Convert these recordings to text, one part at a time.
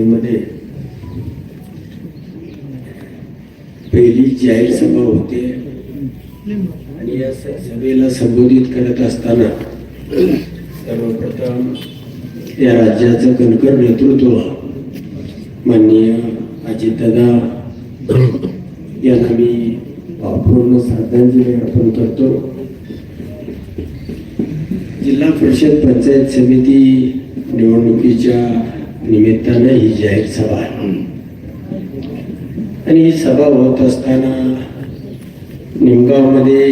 मध्ये पहिली जाहीर सभा होते आणि या सभेला संबोधित करत असताना सर्वप्रथम या राज्याचं कणखर नेतृत्व माननीय अजितदादा यांना मी भावपूर्ण श्रद्धांजली अर्पण करतो. जिल्हा परिषद पंचायत समिती निवडणुकीच्या निमित्तानं ही जाहीर सभा आहे आणि ही सभा होत असताना निमगावमध्ये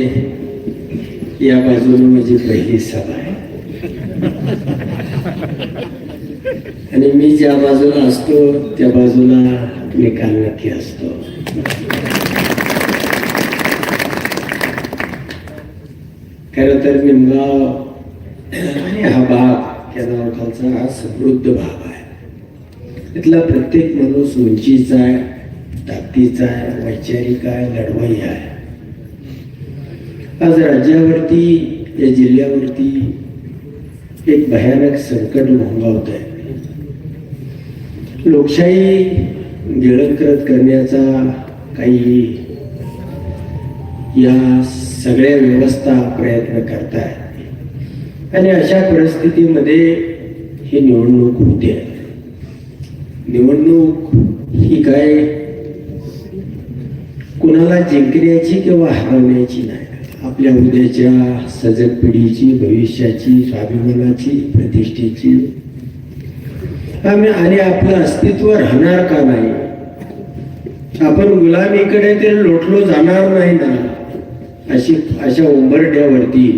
या बाजूने माझी पहिली सभा आहे आणि मी ज्या बाजूला असतो त्या बाजूला निकाल नक्की असतो. खरं तर निमगाव आणि हा भाग केदारखालचा हा समृद्ध भाग आहे. इथला प्रत्येक माणूस उंचीचा आहे, ताकदीचा आहे, वैचारिक आहे, लढवई आहे. आज राज्यावरती या जिल्ह्यावरती एक भयानक संकट घोंगावत आहे. लोकशाही गिळंकृत करण्याचा काही या सगळ्या व्यवस्था प्रयत्न करतायत आणि अशा परिस्थितीमध्ये ही निवडणूक होते. निवडणूक ही काय कुणाला जिंकण्याची किंवा हरवण्याची नाही, आपल्या उद्याच्या सजग पिढीची, भविष्याची, स्वाभिमानाची, प्रतिष्ठेची आणि आपलं अस्तित्व राहणार का नाही. आपण गुलामीकडे ते लोटलो जाणार नाही ना, अशा उंबरठ्यावरती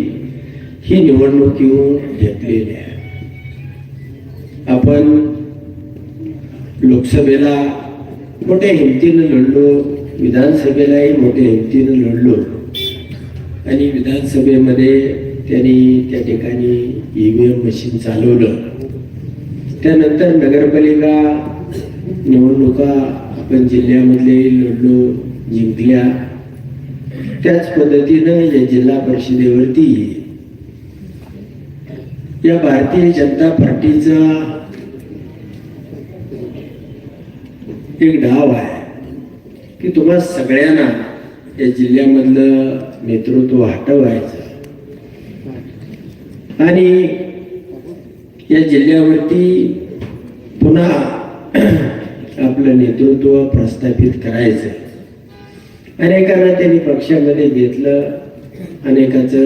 ही निवडणूक येऊन घेतलेली आहे. आपण लोकसभेला मोठ्या हिमतीनं लढलो, विधानसभेलाही मोठ्या हिमतीनं लढलो आणि विधानसभेमध्ये त्यांनी त्या ठिकाणी EVM मशीन चालवलं. त्यानंतर नगरपालिका निवडणुका आपण जिल्ह्यामधले लढलो, जिंकल्या. त्याच पद्धतीनं या जिल्हा परिषदेवरती या भारतीय जनता पार्टीचा एक डाव आहे की तुम्हा सगळ्यांना या जिल्ह्यामधलं नेतृत्व हटवायचं आणि या जिल्ह्यावरती पुन्हा आपलं नेतृत्व प्रस्थापित करायचं. अनेकांना त्यांनी पक्षामध्ये घेतलं, अनेकाचं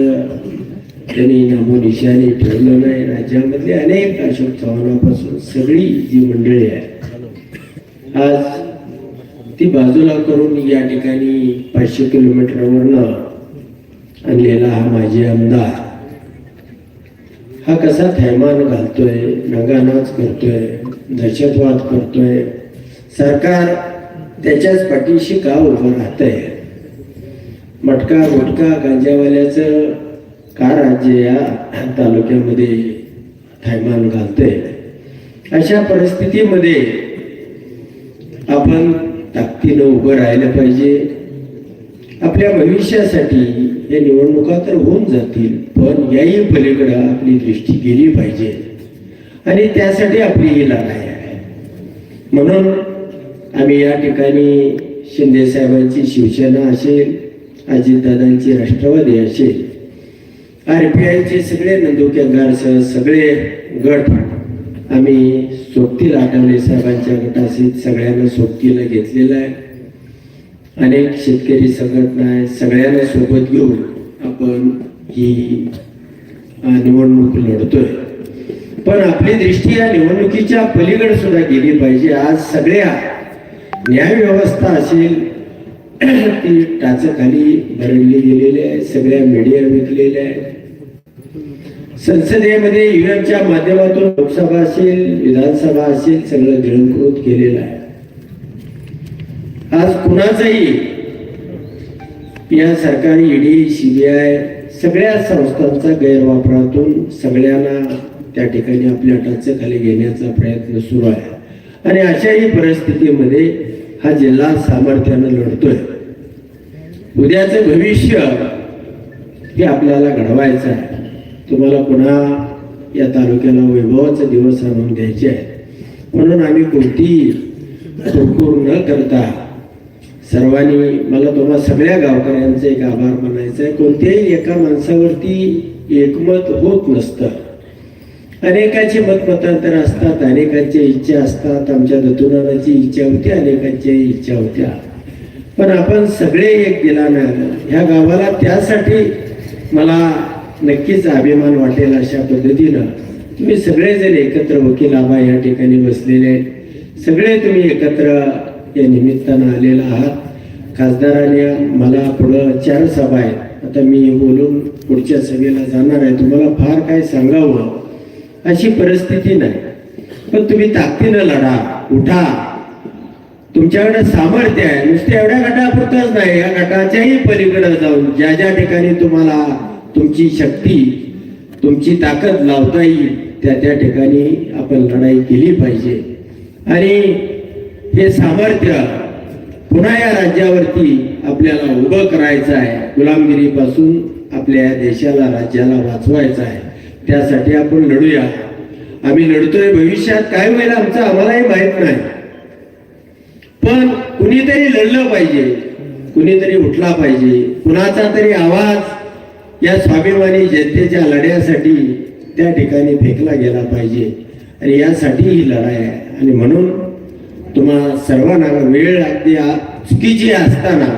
त्यांनी नामोनिशाणी ठेवलं नाही. राज्यामधले अनेक अशोक चव्हाणापासून सगळी जी मंडळी आहे आज ती बाजूला करून या ठिकाणी 500 किलोमीटरवरनं आणलेला हा माजी आमदार हा कसा थैमान घालतोय, नगानाच करतोय, दहशतवाद करतोय. सरकार त्याच्याच पाठीशी का उभं राहतंय. मटका गुटखा गांजावाल्याचं का राज्य या तालुक्यामध्ये थैमान घालतंय. अशा परिस्थितीमध्ये आपण ताकदीनं उभं राहिलं पाहिजे. आपल्या भविष्यासाठी या निवडणुका तर होऊन जातील, पण याही पलीकडे आपली दृष्टी गेली पाहिजे आणि त्यासाठी आपली ही लढाई आहे. म्हणून आम्ही या ठिकाणी शिंदे साहेबांची शिवसेना असेल, अजितदादांची राष्ट्रवादी असेल, RPIचे सगळे नंदुरबारसह सगळे गट आम्ही सोबतीला आठवले साहेबांच्या गटासहित सगळ्यांना सोबतीला घेतलेलं आहे. अनेक शेतकरी संघटना आहे, सगळ्यांना सोबत घेऊन आपण ही निवडणूक लढतोय. पण आपली दृष्टी या निवडणुकीच्या पलीकडे सुद्धा गेली पाहिजे. आज सगळ्या न्याय व्यवस्था असेल ती टाचाखाली भरडली गेलेली आहे, सगळ्या मीडिया विकलेल्या आहे. संसदेमध्ये EVMच्या माध्यमातून लोकसभा असेल, विधानसभा असेल, सगळं गिळंकृत केलेलं आहे. आज कुणाचाही या सरकारी ED, CBI सगळ्या संस्थांचा गैरवापरातून सगळ्यांना त्या ठिकाणी आपल्या टाचाखाली घेण्याचा प्रयत्न सुरू आहे आणि अशाही परिस्थितीमध्ये हा जिल्हा सामर्थ्यानं लढतोय. उद्याचं भविष्य हे आपल्याला घडवायचं आहे. तुम्हाला पुन्हा या तालुक्याला वैभवाचा दिवस आणून द्यायचे आहे. म्हणून आम्ही कोणतीही कुरकुर न करता सर्वांनी, मला तुम्हा सगळ्या गावकऱ्यांचा एक आभार मानायचा आहे. कोणत्याही एका माणसावरती एकमत होत नसतं. अनेकांची मतमतांतर असतात, अनेकांच्या इच्छा असतात. आमच्या दत्तूनानाची इच्छा होती, अनेकांच्या इच्छा होत्या, पण आपण सगळे एक दिलानं ह्या गावाला, त्यासाठी मला नक्कीच अभिमान वाटेल अशा पद्धतीनं तुम्ही सगळेजण एकत्र, वकील आबा या ठिकाणी बसलेले आहेत, सगळे तुम्ही एकत्र या निमित्तानं आलेला आहात. खासदाराने मला पुढं 4 सभा आहेत, आता मी बोलून पुढच्या सभेला जाणार आहे. तुम्हाला फार काय सांगावं अशी परिस्थिती नाही, पण तुम्ही ताकदीनं लढा, उठा. तुमच्याकडे सामर्थ्य आहे. नुसते एवढ्या गटापुरतच नाही, या गटाच्याही पलीकडे जाऊन ज्या ज्या ठिकाणी तुम्हाला तुमची शक्ती, तुमची ताकद लावता येईल त्या त्या ठिकाणी आपण लढाई केली पाहिजे. आणि हे सामर्थ्य पुन्हा या राज्यावरती आपल्याला उभं करायचं आहे. गुलामगिरीपासून आपल्या या देशाला, राज्याला वाचवायचं आहे. त्यासाठी आपण लढूया. आम्ही लढतोय. भविष्यात काय होईल आमचं आम्हालाही माहित नाही, पण कुणीतरी लढलं पाहिजे, कुणीतरी उठला पाहिजे. कुणाचा तरी आवाज या स्वाभिमानी जनतेच्या लढ्यासाठी त्या ठिकाणी फेकला गेला पाहिजे. आणि यासाठी ही लढाई आहे. आणि म्हणून तुम्हा सर्वांना वेळ अगदी चुकीची असताना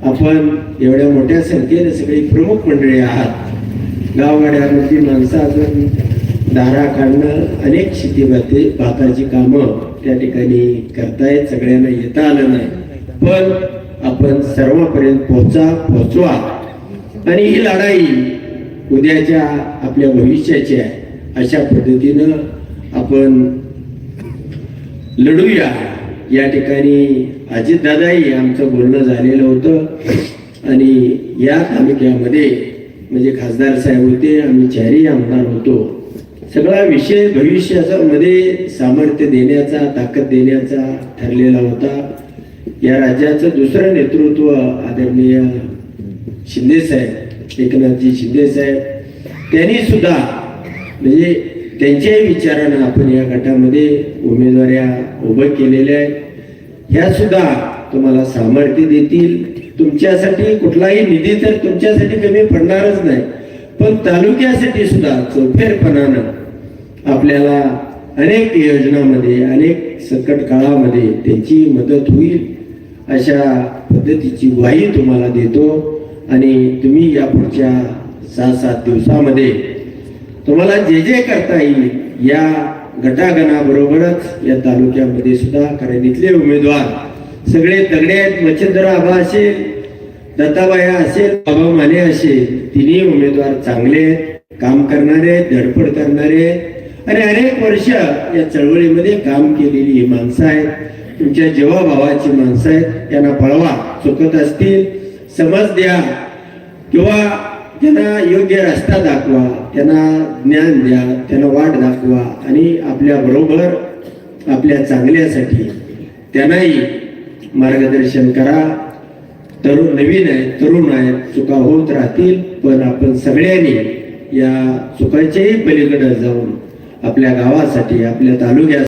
आपण एवढ्या मोठ्या संख्येने सगळी प्रमुख मंडळी आहात. गावगाड्यामध्ये माणसं अजून दारा काढणं, अनेक शेती भाताची कामं त्या ठिकाणी करतायत. सगळ्यांना येता आलं नाही, पण आपण सर्वांपर्यंत पोहोचवा. आणि ही लढाई उद्याच्या आपल्या भविष्याची आहे. अशा पद्धतीनं आपण लढूया. या ठिकाणी अजितदादाही आमचं बोलणं झालेलं होतं. आणि या तालुक्यामध्ये म्हणजे खासदार साहेब होते, आम्ही 4ही आमदार होतो. सगळा विषय भविष्याचा मध्ये सामर्थ्य देण्याचा, ताकद देण्याचा ठरलेला होता. या राज्याचं दुसरं नेतृत्व आदरणीय शिंदे साहेब, एकनाथजी शिंदे साहेब, त्यांनी सुद्धा म्हणजे त्यांच्याही विचारानं आपण या गटामध्ये उमेदवाऱ्या उभं केलेल्या आहेत. ह्या सुद्धा तुम्हाला सामर्थ्य देतील. तुमच्यासाठी कुठलाही निधी तर तुमच्यासाठी कमी पडणारच नाही, पण तालुक्यासाठी सुद्धा चौफेरपणानं आपल्याला अनेक योजनांमध्ये, अनेक संकट काळामध्ये त्यांची मदत होईल अशा पद्धतीची ग्वाही तुम्हाला देतो. आणि तुम्ही या पुढच्या 6-7 दिवसामध्ये तुम्हाला जे जे करता येईल या गटागणाबरोबरच या तालुक्यामध्ये सुद्धा, कारण इथले उमेदवार सगळे तगडे आहेत. मच्छिंद्र आबा असेल, दत्ताबाया असेल, बाबा माने असेल, तिन्ही उमेदवार चांगले आहेत, काम करणारे, धडपड करणारे आणि अनेक वर्ष या चळवळीमध्ये काम केलेली ही माणसं आहेत. तुमच्या जीवाभावाची माणसं आहेत. त्यांना पळवा. चुकत असतील समज द्या किंवा त्यांना योग्य रस्ता दाखवा, त्यांना ज्ञान द्या, त्यांना वाट दाखवा. आणि आपल्या बरोबर आपल्या चांगल्यासाठी त्यांनाही मार्गदर्शन करा. तरुण नवीन आहेत, तरुण आहेत, चुका होत राहतील, पण आपण सगळ्यांनी या चुकाच्याही पलीकडे जाऊन आपल्या गावासाठी, आपल्या तालुक्यासाठी